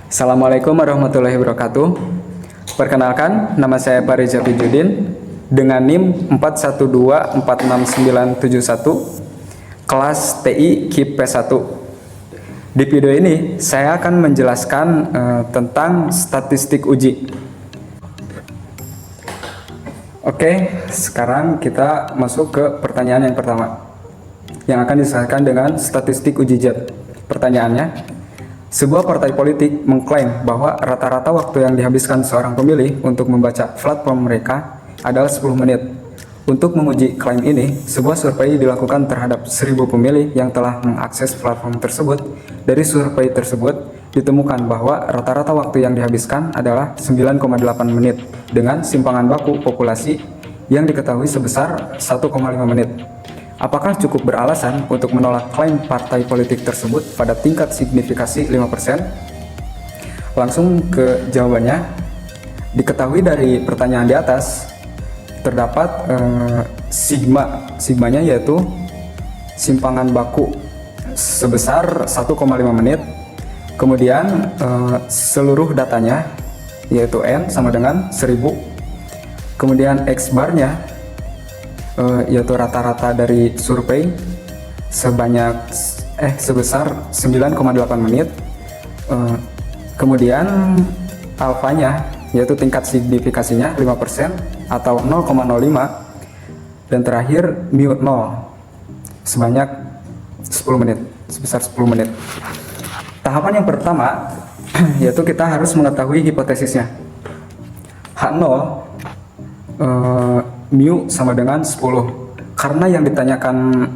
Assalamualaikum warahmatullahi wabarakatuh. Perkenalkan, nama saya Pariza Pijudin dengan NIM 41246971 kelas TI KIP P1. Di video ini saya akan menjelaskan tentang statistik uji. Oke, sekarang kita masuk ke pertanyaan yang pertama yang akan diselesaikan dengan statistik uji JET. Pertanyaannya, sebuah partai politik mengklaim bahwa rata-rata waktu yang dihabiskan seorang pemilih untuk membaca platform mereka adalah 10 menit. Untuk menguji klaim ini, sebuah survei dilakukan terhadap 1000 pemilih yang telah mengakses platform tersebut. Dari survei tersebut, ditemukan bahwa rata-rata waktu yang dihabiskan adalah 9,8 menit dengan simpangan baku populasi yang diketahui sebesar 1,5 menit. Apakah cukup beralasan untuk menolak klaim partai politik tersebut pada tingkat signifikasi 5%? Langsung ke jawabannya. Diketahui dari pertanyaan di atas, terdapat sigmanya yaitu simpangan baku sebesar 1,5 menit. Kemudian seluruh datanya yaitu N sama dengan 1000. Kemudian X barnya yaitu rata-rata dari survei sebesar 9,8 menit. Kemudian alfanya yaitu tingkat signifikasinya 5% atau 0,05, dan terakhir mu 0 sebanyak 10 menit, sebesar 10 menit. Tahapan yang pertama yaitu kita harus mengetahui hipotesisnya. H0 mu sama dengan 10. Karena yang ditanyakan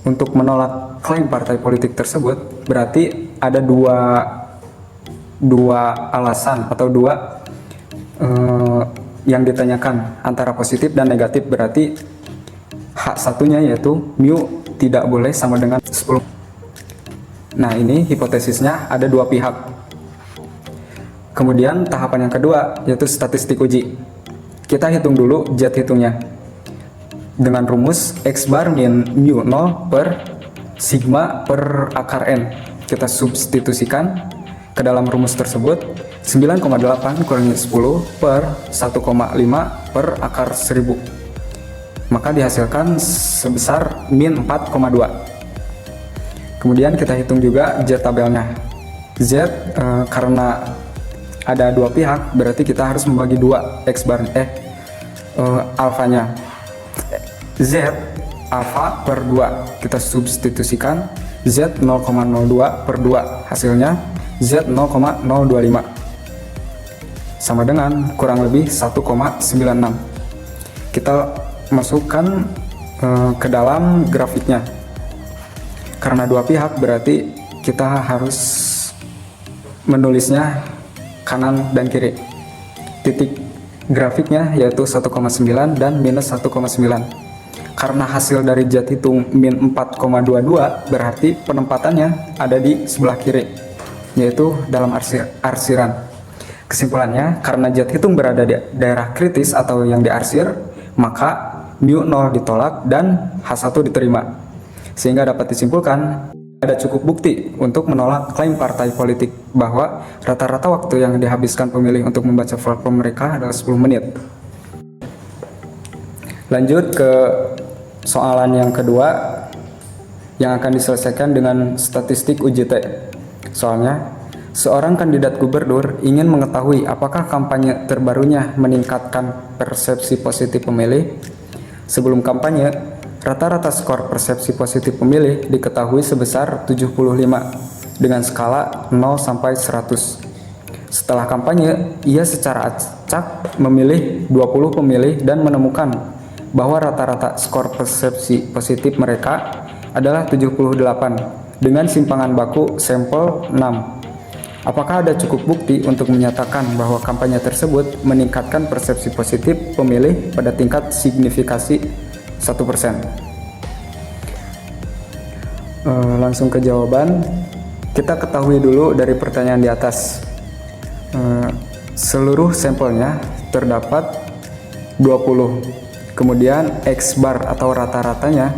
untuk menolak klaim partai politik tersebut, berarti ada dua alasan atau dua yang ditanyakan antara positif dan negatif. Berarti H1-nya yaitu mu tidak boleh sama dengan 10. Nah, ini hipotesisnya ada dua pihak. Kemudian tahapan yang kedua yaitu statistik uji. Kita hitung dulu Z hitungnya dengan rumus X bar min mu 0 per sigma per akar N. Kita substitusikan ke dalam rumus tersebut. 9,8 kurangi 10 per 1,5 per akar 1000, maka dihasilkan sebesar min 4,2. Kemudian kita hitung juga Z tabelnya. Z karena ada dua pihak, berarti kita harus membagi dua X bar alfanya. Z alfa per 2 kita substitusikan, Z 0,02 per 2, hasilnya Z 0,025 sama dengan kurang lebih 1,96. Kita masukkan ke dalam grafiknya. Karena dua pihak berarti kita harus menulisnya kanan dan kiri. Titik grafiknya yaitu 1,9 dan minus 1,9. Karena hasil dari Z hitung min 4,22, berarti penempatannya ada di sebelah kiri, yaitu dalam arsiran. Kesimpulannya, karena Z hitung berada di daerah kritis atau yang diarsir, maka mu 0 ditolak dan H1 diterima. Sehingga dapat disimpulkan ada cukup bukti untuk menolak klaim partai politik bahwa rata-rata waktu yang dihabiskan pemilih untuk membaca platform mereka adalah 10 menit. Lanjut ke soalan yang kedua yang akan diselesaikan dengan statistik UJT. Soalnya, seorang kandidat gubernur ingin mengetahui apakah kampanye terbarunya meningkatkan persepsi positif pemilih. Sebelum kampanye, rata-rata skor persepsi positif pemilih diketahui sebesar 75 dengan skala 0 sampai 100. Setelah kampanye, ia secara acak memilih 20 pemilih dan menemukan bahwa rata-rata skor persepsi positif mereka adalah 78 dengan simpangan baku sampel 6. Apakah ada cukup bukti untuk menyatakan bahwa kampanye tersebut meningkatkan persepsi positif pemilih pada tingkat signifikasi 1%? Langsung ke jawaban. Kita ketahui dulu dari pertanyaan di atas. Seluruh sampelnya terdapat 20. Kemudian X bar atau rata-ratanya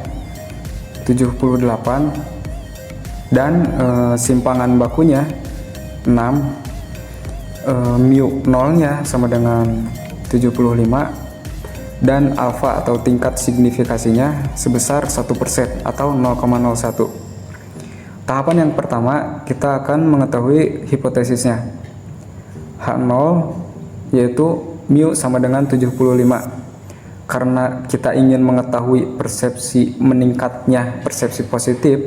78 dan simpangan bakunya mu nolnya sama dengan 75, dan alfa atau tingkat signifikasinya sebesar 1% atau 0,01. Tahapan yang pertama, kita akan mengetahui hipotesisnya. H0 yaitu mu sama dengan 75. Karena kita ingin mengetahui persepsi meningkatnya persepsi positif,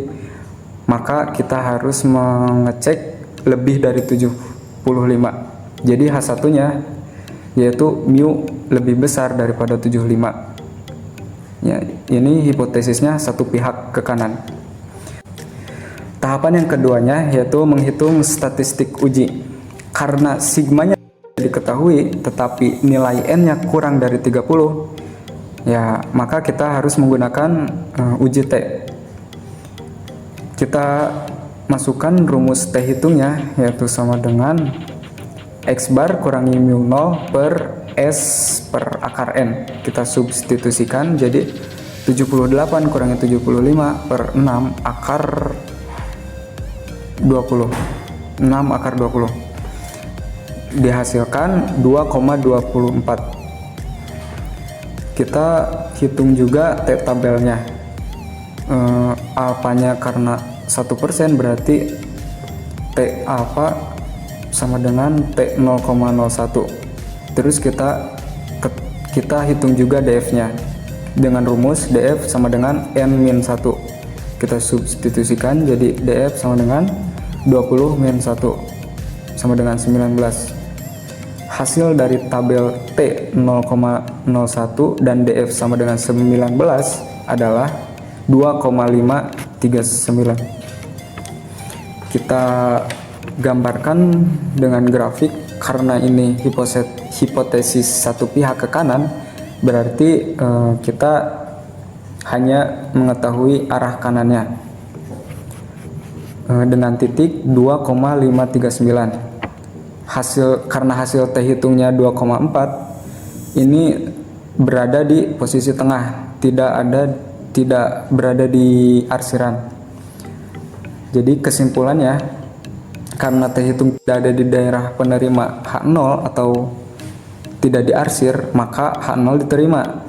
maka kita harus mengecek lebih dari 75. Jadi H1-nya yaitu mu lebih besar daripada 75. Ya, ini hipotesisnya satu pihak ke kanan. Tahapan yang keduanya yaitu menghitung statistik uji. Karena sigmanya diketahui tetapi nilai n-nya kurang dari 30, ya maka kita harus menggunakan uji T. Kita masukkan rumus T hitungnya yaitu sama dengan X bar kurangi mu 0 per S per akar N. Kita substitusikan jadi 78 kurangi 75 per 6 akar 20. 6 akar 20. Dihasilkan 2,24. Kita hitung juga T tabelnya. Alfanya karena 1% berarti T alfa sama dengan T 0,01. Terus kita hitung juga DF-nya dengan rumus DF sama dengan N-1. Kita substitusikan jadi DF sama dengan 20-1 sama dengan 19. Hasil dari tabel T 0,01 dan DF sama dengan 19 adalah 2,539. Kita gambarkan dengan grafik. Karena ini hipotesis satu pihak ke kanan, berarti kita hanya mengetahui arah kanannya dengan titik 2,539. Karena hasil T hitungnya 2,4, ini berada di posisi tengah, tidak berada di arsiran. Jadi kesimpulannya, karena T hitung tidak ada di daerah penerima H0 atau tidak diarsir, maka H0 diterima.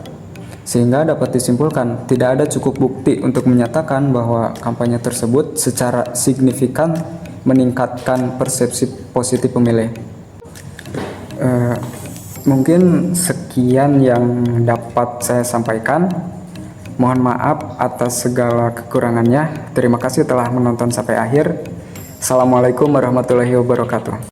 Sehingga dapat disimpulkan tidak ada cukup bukti untuk menyatakan bahwa kampanye tersebut secara signifikan meningkatkan persepsi positif pemilih. Mungkin sekian yang dapat saya sampaikan. Mohon maaf atas segala kekurangannya. Terima kasih telah menonton sampai akhir. Assalamualaikum warahmatullahi wabarakatuh.